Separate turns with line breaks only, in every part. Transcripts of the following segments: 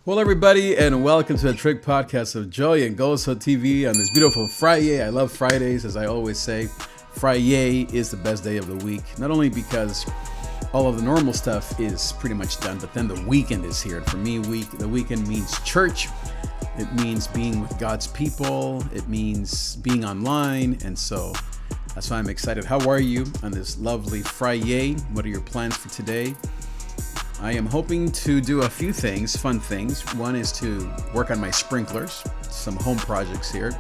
Well, everybody, and welcome to the Trick Podcast of Joy and Gozo TV on this beautiful Friday. I love Fridays, as I always say. Friday is the best day of the week, not only because all of the normal stuff is pretty much done, but then the weekend is here. And for me, the weekend means church. It means being with God's people. It means being online. And so that's why I'm excited. How are you on this lovely Friday? What are your plans for today? I am hoping to do a few things, fun things. One is to work on my sprinklers, some home projects here.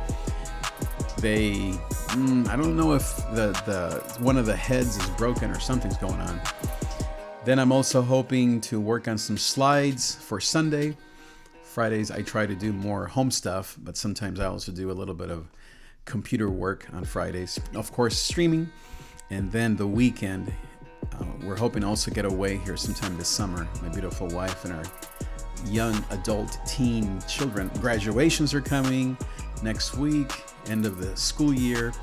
I don't know if the one of the heads is broken or something's going on. Then I'm also hoping to work on some slides for Sunday. Fridays I try to do more home stuff, but sometimes I also do a little bit of computer work on Fridays. Of course, streaming. And then the weekend, we're hoping to also get away here sometime this summer. My beautiful wife and our young adult teen children. Graduations are coming next week, end of the school year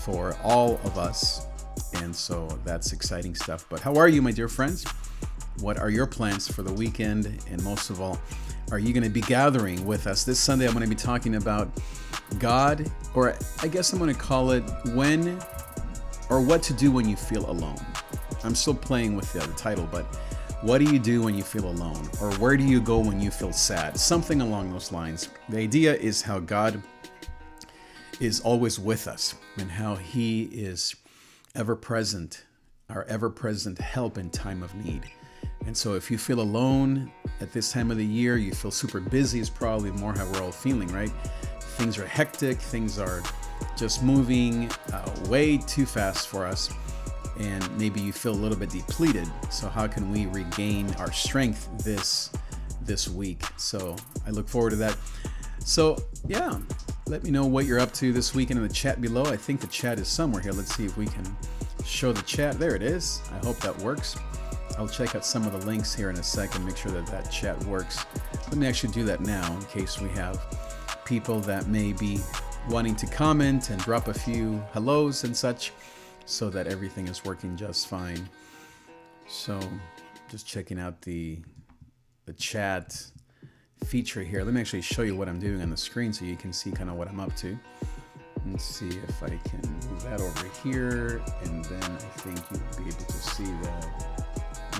for all of us. And so that's exciting stuff. But how are you, my dear friends? What are your plans for the weekend? And most of all, are you going to be gathering with us? This Sunday, I'm going to be talking about God, or I guess I'm going to call it when or what to do when you feel alone. I'm still playing with the title, but what do you do when you feel alone? Or where do you go when you feel sad? Something along those lines. The idea is how God is always with us and how He is ever present, our ever-present help in time of need. And so if you feel alone at this time of the year, you feel super busy is probably more how we're all feeling, right? Things are hectic, things are just moving way too fast for us. And maybe you feel a little bit depleted. So how can we regain our strength this week? So I look forward to that. So yeah, let me know what you're up to this weekend in the chat below. I think the chat is somewhere here. Let's see if we can show the chat. There it is. I hope that works. I'll check out some of the links here in a second, make sure that chat works. Let me actually do that now in case we have people that may be wanting to comment and drop a few hellos and such, so that everything is working just fine. So just checking out the chat feature here. Let me actually show you what I'm doing on the screen so you can see kind of what I'm up to. Let's see if I can move that over here, and then I think you'll be able to see that.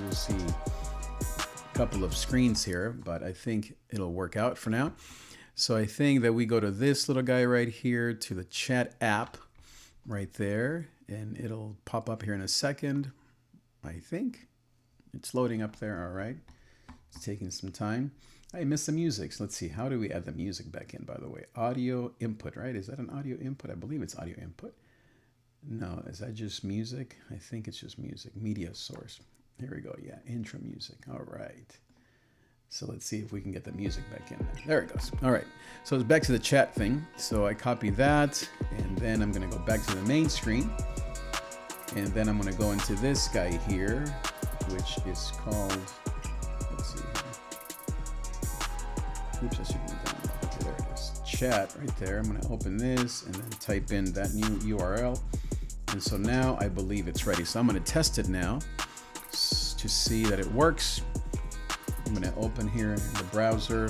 You'll see a couple of screens here, but I think it'll work out for now. So I think that we go to this little guy right here, to the chat app right there, and it'll pop up here in a second. I think it's loading up there. All right, it's taking some time. I missed the music, so let's see, how do we add the music back in? By the way, audio input, right? Is that an audio input? I believe it's audio input. No, is that just music? I think it's just music. Media source. Here we go. Yeah, intro music. All right, so let's see if we can get the music back in there. There it goes. All right, so it's back to the chat thing. So I copy that, and then I'm going to go back to the main screen, and then I'm going to go into this guy here, which is called, let's see here. Oops, I should move down. Okay, there it is. Chat right there. I'm going to open this and then type in that new URL. And so now I believe it's ready. So I'm going to test it now to see that it works. I'm going to open here in the browser,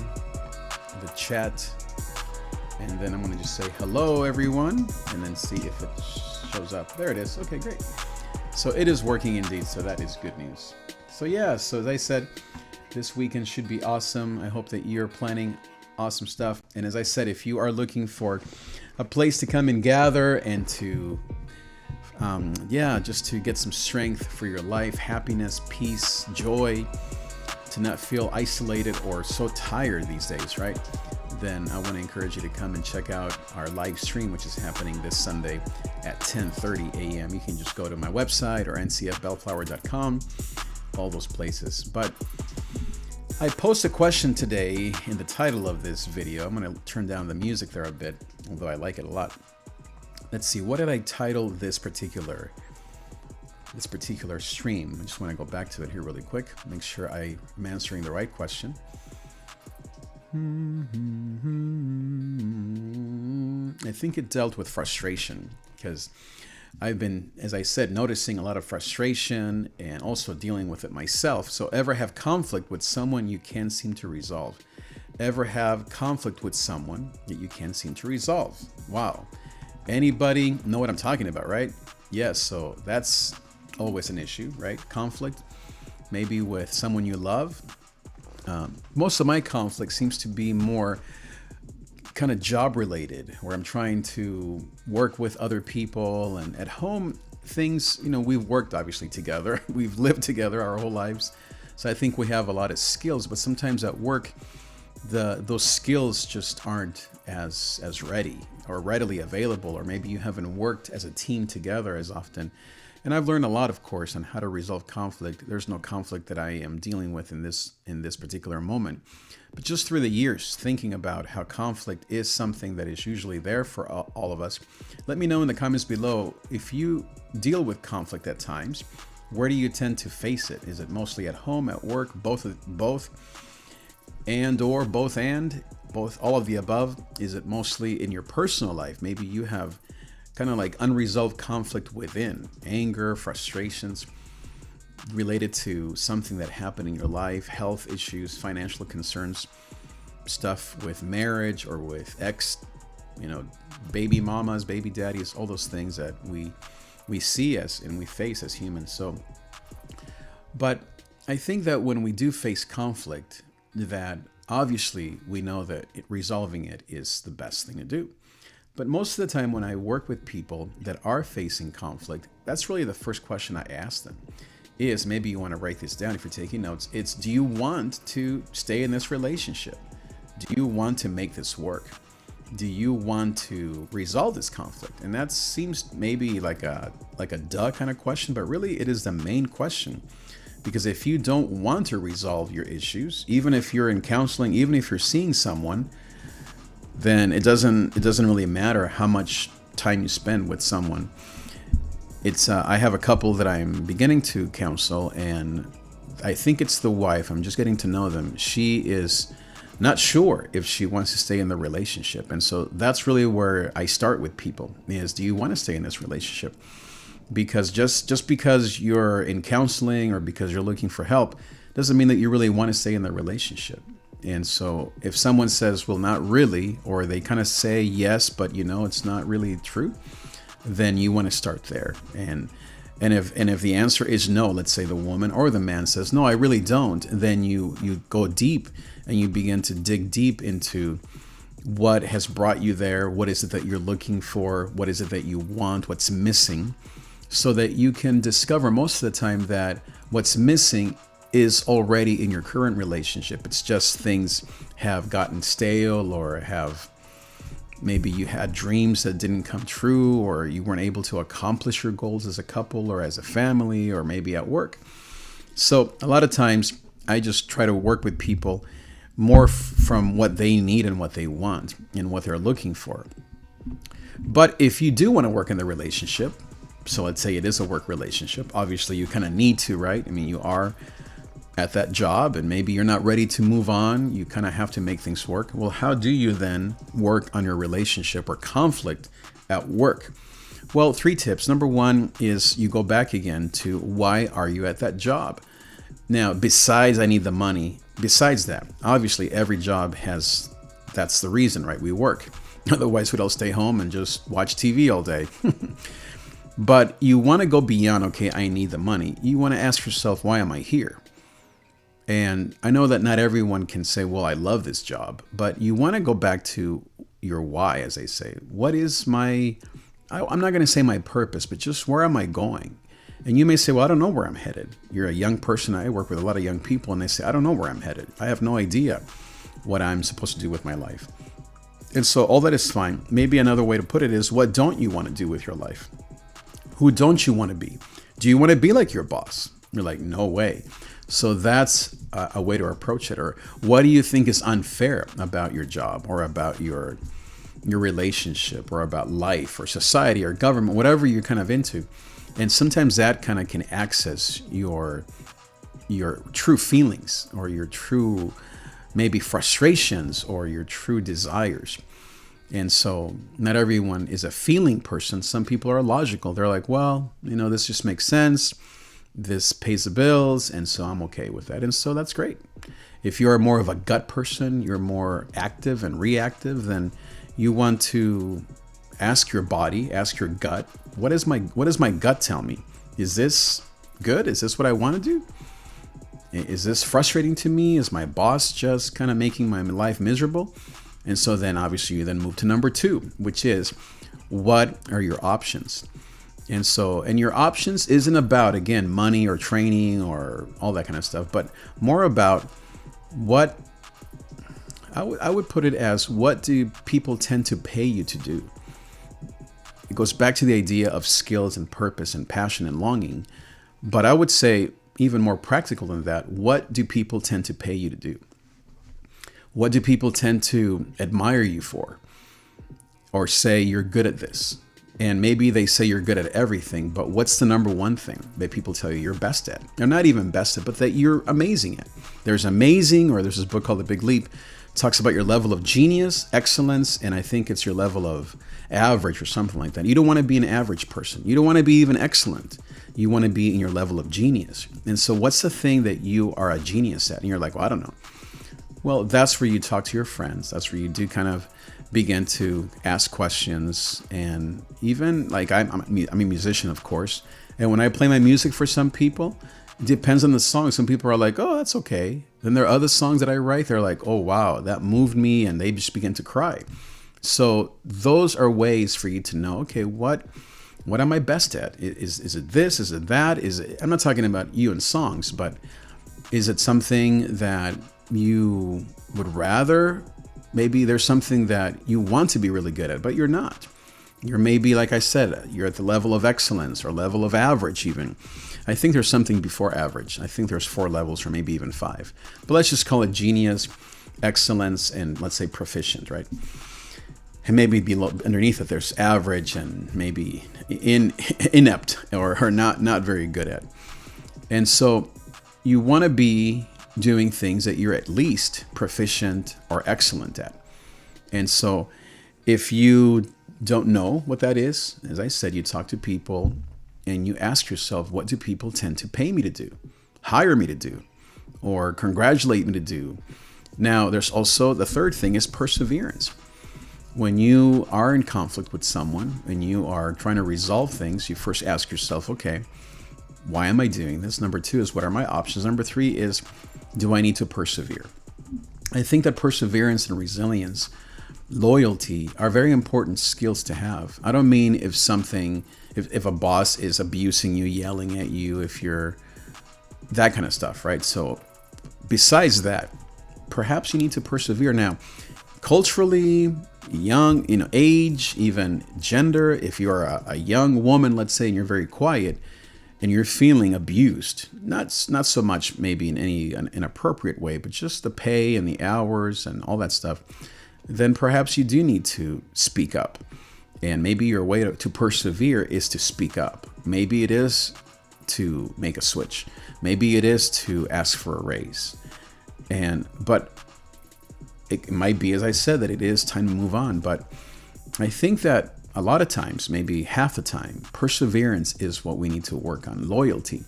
the chat, and then I'm going to just say hello everyone, and then see if it shows up. There it is. Okay, great. So it is working indeed, so that is good news. So yeah, so as I said, this weekend should be awesome. I hope that you're planning awesome stuff. And as I said, if you are looking for a place to come and gather and to just to get some strength for your life, happiness, peace, joy, to not feel isolated or so tired these days, right? Then I want to encourage you to come and check out our live stream, which is happening this Sunday at 10:30 a.m. You can just go to my website or ncfbellflower.com, all those places. But I posed a question today in the title of this video. I'm going to turn down the music there a bit, although I like it a lot. Let's see, what did I title this particular stream? I just want to go back to it here really quick, make sure I'm answering the right question. I think it dealt with frustration, because I've been, as I said, noticing a lot of frustration and also dealing with it myself. So ever have conflict with someone you can't seem to resolve? ever have conflict with someone that you can't seem to resolve? Wow. Anybody know what I'm talking about, right? Yes, so that's always an issue, right? Conflict, maybe with someone you love. Most of my conflict seems to be more kind of job related, where I'm trying to work with other people, and at home things, we've worked obviously together. We've lived together our whole lives. So I think we have a lot of skills, but sometimes at work, those skills just aren't as ready or readily available, or maybe you haven't worked as a team together as often. And I've learned a lot, of course, on how to resolve conflict. There's no conflict that I am dealing with in this particular moment. But just through the years, thinking about how conflict is something that is usually there for all of us, let me know in the comments below if you deal with conflict at times. Where do you tend to face it? Is it mostly at home, at work, both, and all of the above? Is it mostly in your personal life? Maybe you have kind of like unresolved conflict within, anger, frustrations related to something that happened in your life, health issues, financial concerns, stuff with marriage or with baby mamas, baby daddies, all those things that we see and we face as humans. But I think that when we do face conflict, that obviously we know that resolving it is the best thing to do. But most of the time when I work with people that are facing conflict, that's really the first question I ask them is, maybe you want to write this down if you're taking notes, it's, do you want to stay in this relationship? Do you want to make this work? Do you want to resolve this conflict? And that seems maybe like a duh kind of question, but really it is the main question. Because if you don't want to resolve your issues, even if you're in counseling, even if you're seeing someone, then it doesn't really matter how much time you spend with someone. I have a couple that I'm beginning to counsel, and I think it's the wife. I'm just getting to know them. She is not sure if she wants to stay in the relationship. And so that's really where I start with people is, do you want to stay in this relationship? Because just because you're in counseling or because you're looking for help doesn't mean that you really want to stay in the relationship. And so if someone says, well, not really, or they kind of say yes, but it's not really true, then you want to start there. And if the answer is no, let's say the woman or the man says, no, I really don't, then you go deep and you begin to dig deep into what has brought you there. What is it that you're looking for? What is it that you want? What's missing? So that you can discover most of the time that what's missing is already in your current relationship. It's just things have gotten stale, or maybe you had dreams that didn't come true, or you weren't able to accomplish your goals as a couple or as a family, or maybe at work. So a lot of times I just try to work with people more from what they need and what they want and what they're looking for. But if you do want to work in the relationship, so let's say it is a work relationship, obviously you kind of need to, right? I mean, you are at that job and maybe you're not ready to move on. You kind of have to make things work. Well, how do you then work on your relationship or conflict at work? Well, 3 tips. Number 1 is you go back again to, why are you at that job? Now, besides I need the money, besides that, obviously every job that's the reason, right? We work. Otherwise we'd all stay home and just watch TV all day. But you want to go beyond, okay, I need the money. You want to ask yourself, why am I here? And I know that not everyone can say, well, I love this job, but you want to go back to your why, as they say. What is I'm not going to say my purpose, but just where am I going? And you may say, well, I don't know where I'm headed. You're a young person. I work with a lot of young people, and they say, I don't know where I'm headed. I have no idea what I'm supposed to do with my life. And so all that is fine. Maybe another way to put it is, what don't you want to do with your life? Who don't you want to be? Do you want to be like your boss? You're like, no way. So that's a way to approach it. Or what do you think is unfair about your job, or about your relationship, or about life or society or government, whatever you're kind of into? And sometimes that kind of can access your true feelings, or your true maybe frustrations, or your true desires. And so not everyone is a feeling person. Some people are logical. They're like, well, this just makes sense. This pays the bills, and so I'm okay with that. And so that's great. If you're more of a gut person, you're more active and reactive, then you want to ask your body, ask your gut, what does my gut tell me? Is this good? Is this what I want to do? Is this frustrating to me? Is my boss just kind of making my life miserable? And so then obviously you then move to number 2, which is, what are your options? And your options isn't about, again, money or training or all that kind of stuff, but more about what I would put it as, what do people tend to pay you to do? It goes back to the idea of skills and purpose and passion and longing. But I would say, even more practical than that, what do people tend to pay you to do? What do people tend to admire you for? Or say you're good at this? And maybe they say you're good at everything, but what's the number one thing that people tell you you're best at? Or not even best at, but that you're amazing at. There's amazing, or there's this book called The Big Leap, talks about your level of genius, excellence, and I think it's your level of average or something like that. You don't want to be an average person. You don't want to be even excellent. You want to be in your level of genius. And so what's the thing that you are a genius at? And you're like, well, I don't know. Well, that's where you talk to your friends. That's where you do kind of begin to ask questions. And even like I'm a musician, of course. And when I play my music for some people, it depends on the song. Some people are like, oh, that's okay. Then there are other songs that I write. They're like, oh, wow, that moved me. And they just begin to cry. So those are ways for you to know, okay, what am I best at? Is it this? Is it that? I'm not talking about you and songs, but is it something that you would rather? Maybe there's something that you want to be really good at, but you're not. You're maybe, like I said, you're at the level of excellence or level of average even. I think there's something before average. I think there's 4 levels or maybe even 5. But let's just call it genius, excellence, and let's say proficient, right? And maybe below, underneath it, there's average and maybe inept or not very good at. And so you want to be doing things that you're at least proficient or excellent at. And so if you don't know what that is, as I said, you talk to people and you ask yourself, what do people tend to pay me to do, hire me to do, or congratulate me to do? Now, there's also the third thing is perseverance. When you are in conflict with someone and you are trying to resolve things, you first ask yourself, okay, why am I doing this? Number 2 is, what are my options? Number 3 is, do I need to persevere? I think that perseverance and resilience, loyalty are very important skills to have. I don't mean if a boss is abusing you, yelling at you, if you're that kind of stuff, right? So besides that, perhaps you need to persevere. Now, culturally, young, age, even gender, if you're a young woman, let's say, and you're very quiet and you're feeling abused, not so much maybe in any inappropriate way, but just the pay and the hours and all that stuff, then perhaps you do need to speak up. And maybe your way to persevere is to speak up. Maybe it is to make a switch. Maybe it is to ask for a raise. But it might be, as I said, that it is time to move on. But I think that a lot of times, maybe half the time, perseverance is what we need to work on. Loyalty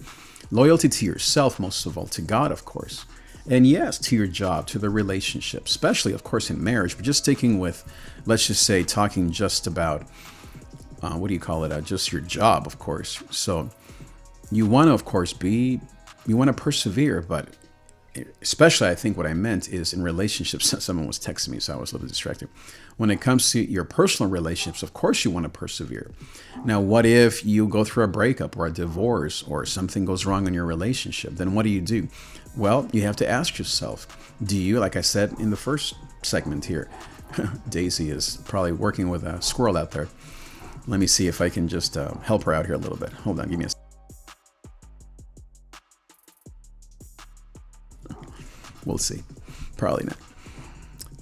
to yourself, most of all, to God, of course. And yes, to your job, to the relationship, especially, of course, in marriage. But just sticking with, let's just say, talking just about, just your job, of course. So you want to, of course, you want to persevere, but especially, I think what I meant is in relationships. Someone was texting me, so I was a little distracted. When it comes to your personal relationships, of course you want to persevere. Now, what if you go through a breakup or a divorce or something goes wrong in your relationship? Then what do? Well, you have to ask yourself, do you, like I said in the first segment here, Daisy is probably working with a squirrel out there. Let me see if I can just help her out here a little bit. Hold on, give me a second. We'll see. Probably not.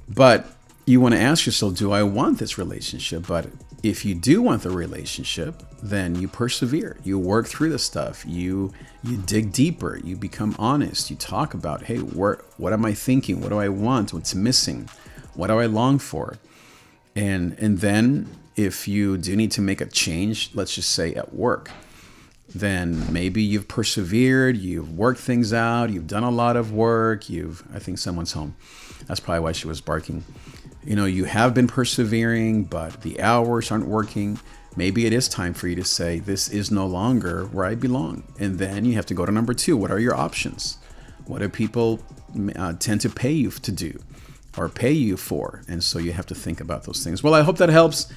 But you want to ask yourself, do I want this relationship? But if you do want the relationship, then you persevere. You work through the stuff. You dig deeper. You become honest. You talk about, hey, what am I thinking? What do I want? What's missing? What do I long for? And then if you do need to make a change, let's just say at work, then maybe you've persevered, you've worked things out, you've done a lot of work, I think someone's home. That's probably why she was barking. You have been persevering, but the hours aren't working. Maybe it is time for you to say, this is no longer where I belong. And then you have to go to number 2. What are your options? What do people tend to pay you to do or pay you for? And so you have to think about those things. Well, I hope that helps.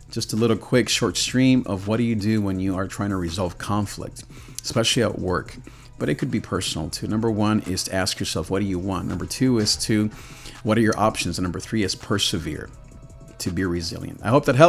Just a little quick short stream of what do you do when you are trying to resolve conflict, especially at work. But it could be personal too. Number 1 is to ask yourself, what do you want? Number 2 is what are your options? And number 3 is persevere, to be resilient. I hope that helps.